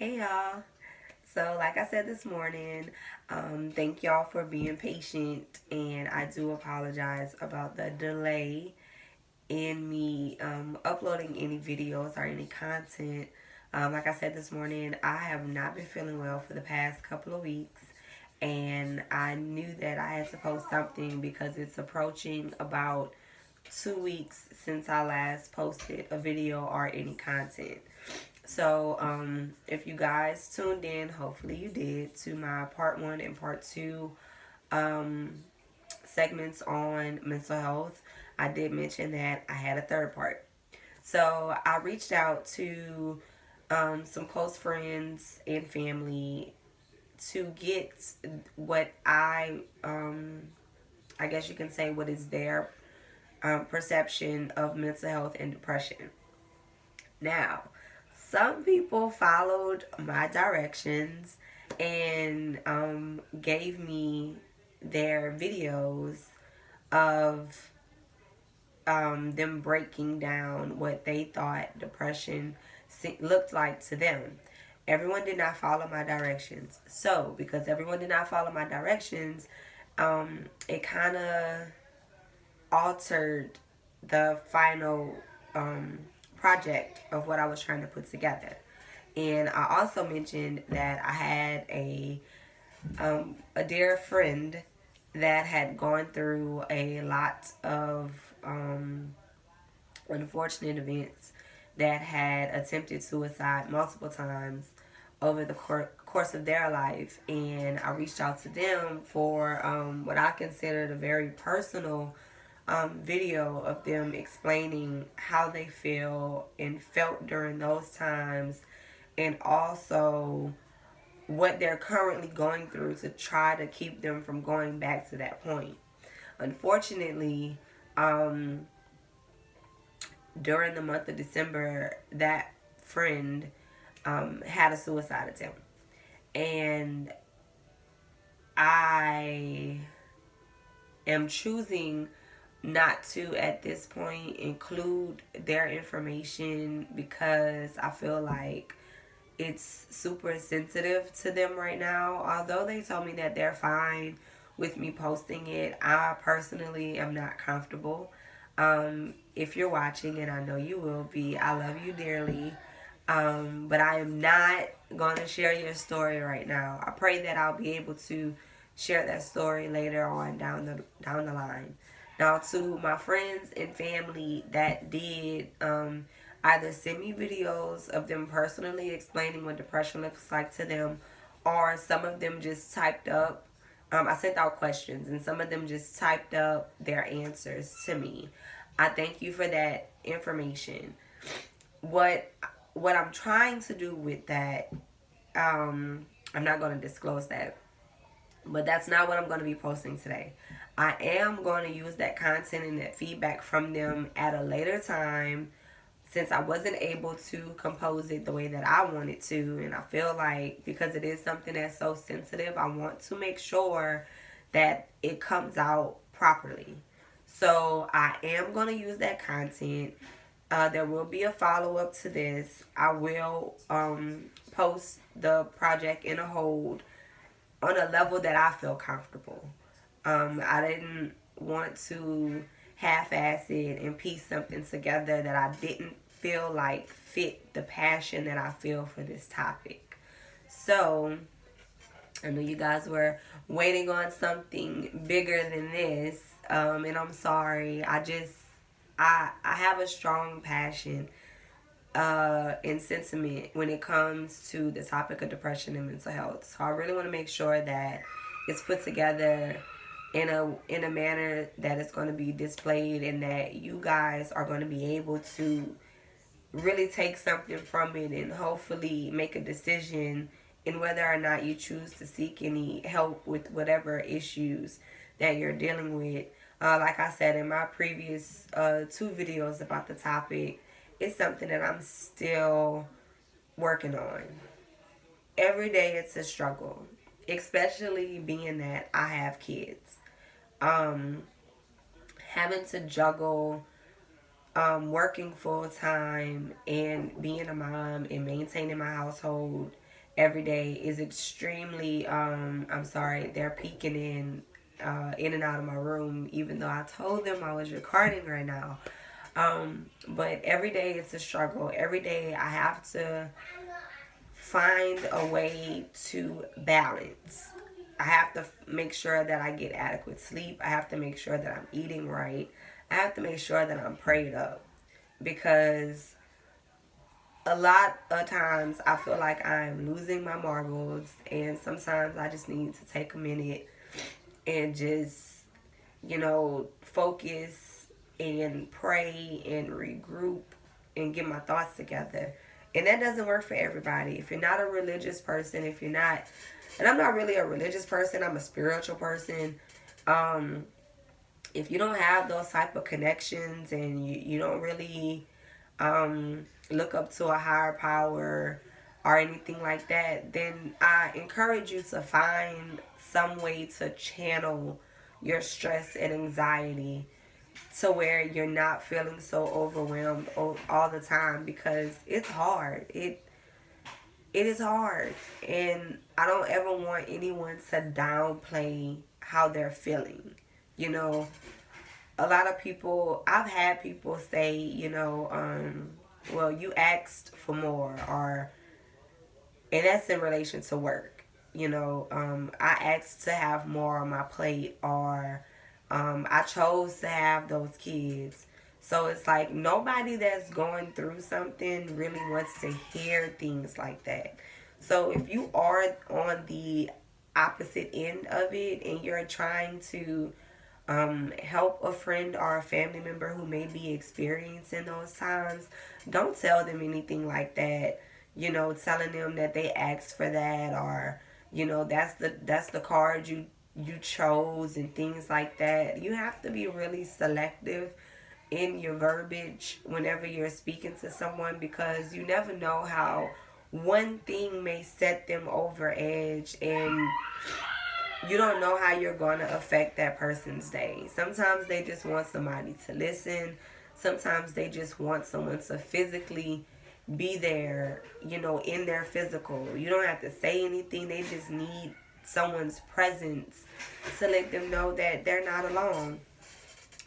Hey y'all. So, like I said this morning, thank y'all for being patient, and I do apologize about the delay in me uploading any videos or any content. Like I said this morning, I have not been feeling well for the past couple of weeks, and I knew that I had to post something because it's approaching about 2 weeks since I last posted a video or any content. So, if you guys tuned in, hopefully you did, to my part one and part two um, segments on mental health, I did mention that I had a third part. So, I reached out to some close friends and family to get what I guess you can say, what is their perception of mental health and depression. Now, some people followed my directions and gave me their videos of them breaking down what they thought depression looked like to them. Everyone did not follow my directions. So, because everyone did not follow my directions, it kind of altered the final project of what I was trying to put together. And I also mentioned that I had a dear friend that had gone through a lot of unfortunate events, that had attempted suicide multiple times over the course of their life. And I reached out to them for what I considered a very personal video of them explaining how they feel and felt during those times, and also what they're currently going through to try to keep them from going back to that point. Unfortunately, um, during the month of December, that friend had a suicide attempt. And I am choosing not to, at this point, include their information because I feel like it's super sensitive to them right now. Although they told me that they're fine with me posting it, I personally am not comfortable. If you're watching, and I know you will be, I love you dearly. But I am not going to share your story right now. I pray that I'll be able to share that story later on down the line. Now, to my friends and family that did either send me videos of them personally explaining what depression looks like to them, or some of them just typed up. I sent out questions, and some of them just typed up their answers to me. I thank you for that information. What what I'm trying to do with that, I'm not going to disclose that, but that's not what I'm going to be posting today. I am going to use that content and that feedback from them at a later time, since I wasn't able to compose it the way that I wanted to. And I feel like because it is something that's so sensitive, I want to make sure that it comes out properly. So I am going to use that content. There will be a follow up to this. I will post the project in a hold on a level that I feel comfortable. I didn't want to half-ass it and piece something together that I didn't feel like fit the passion that I feel for this topic. So I know you guys were waiting on something bigger than this, and I'm sorry. I have a strong passion and sentiment when it comes to the topic of depression and mental health. So I really want to make sure that it's put together in a manner that it's going to be displayed, and that you guys are going to be able to really take something from it and hopefully make a decision in whether or not you choose to seek any help with whatever issues that you're dealing with. Like I said in my previous two videos about the topic, it's something that I'm still working on. Every day it's a struggle, especially being that I have kids. Um, Having to juggle working full time and being a mom and maintaining my household every day is extremely, I'm sorry, they're peeking in and out of my room, even though I told them I was recording right now. But every day it's a struggle. Every day I have to find a way to balance. I have to make sure that I get adequate sleep. I have to make sure that I'm eating right. I have to make sure that I'm prayed up, because a lot of times I feel like I'm losing my marbles, and sometimes I just need to take a minute and just, focus and pray and regroup and get my thoughts together. And that doesn't work for everybody. If you're not a religious person, if you're not, and I'm not really a religious person, I'm a spiritual person. Um, if you don't have those type of connections, and you don't really look up to a higher power or anything like that, then I encourage you to find some way to channel your stress and anxiety to where you're not feeling so overwhelmed all the time, because it's hard. It is hard, and I don't ever want anyone to downplay how they're feeling. You know, a lot of people, I've had people say, well, you asked for more, or, and that's in relation to work. I asked to have more on my plate, or I chose to have those kids. So it's like nobody that's going through something really wants to hear things like that. So if you are on the opposite end of it, and you're trying to help a friend or a family member who may be experiencing those times, don't tell them anything like that. Telling them that they asked for that, or that's the card you chose, and things like that. You have to be really selective in your verbiage whenever you're speaking to someone, because you never know how one thing may set them over edge, and you don't know how you're going to affect that person's day. Sometimes they just want somebody to listen. Sometimes they just want someone to physically be there, in their physical. You don't have to say anything. They just need someone's presence to let them know that they're not alone.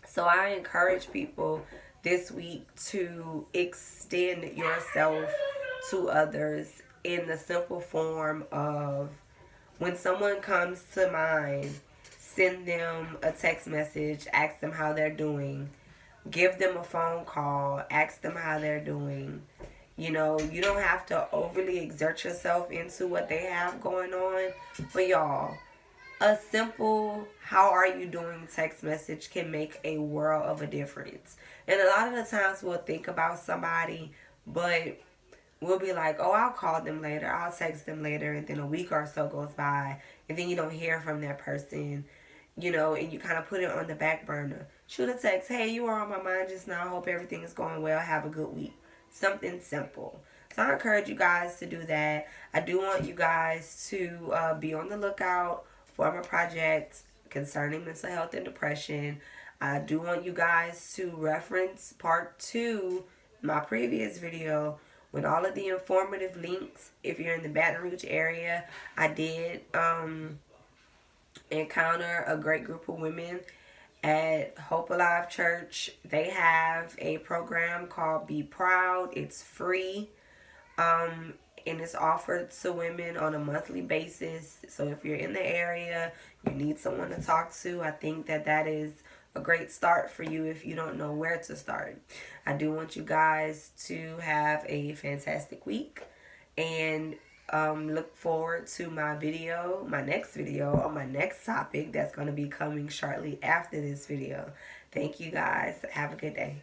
So I encourage people this week to extend yourself to others in the simple form of, when someone comes to mind, send them a text message, ask them how they're doing, give them a phone call, ask them how they're doing. You don't have to overly exert yourself into what they have going on, but y'all, a simple "how are you doing" text message can make a world of a difference. And a lot of the times we'll think about somebody, but we'll be like, oh, I'll call them later, I'll text them later, and then a week or so goes by, and then you don't hear from that person, and you kind of put it on the back burner. Shoot a text, hey, you were on my mind just now, hope everything is going well, have a good week. Something simple. So I encourage you guys to do that. I do want you guys to be on the lookout for my project concerning mental health and depression. I do want you guys to reference part 2, my previous video, with all of the informative links. If you're in the Baton Rouge area, I did encounter a great group of women at Hope Alive Church. They have a program called Be Proud. It's free. And it's offered to women on a monthly basis. So if you're in the area, you need someone to talk to, I think that is a great start for you if you don't know where to start. I do want you guys to have a fantastic week, and look forward to my next video on my next topic that's going to be coming shortly after this video. Thank you guys. Have a good day.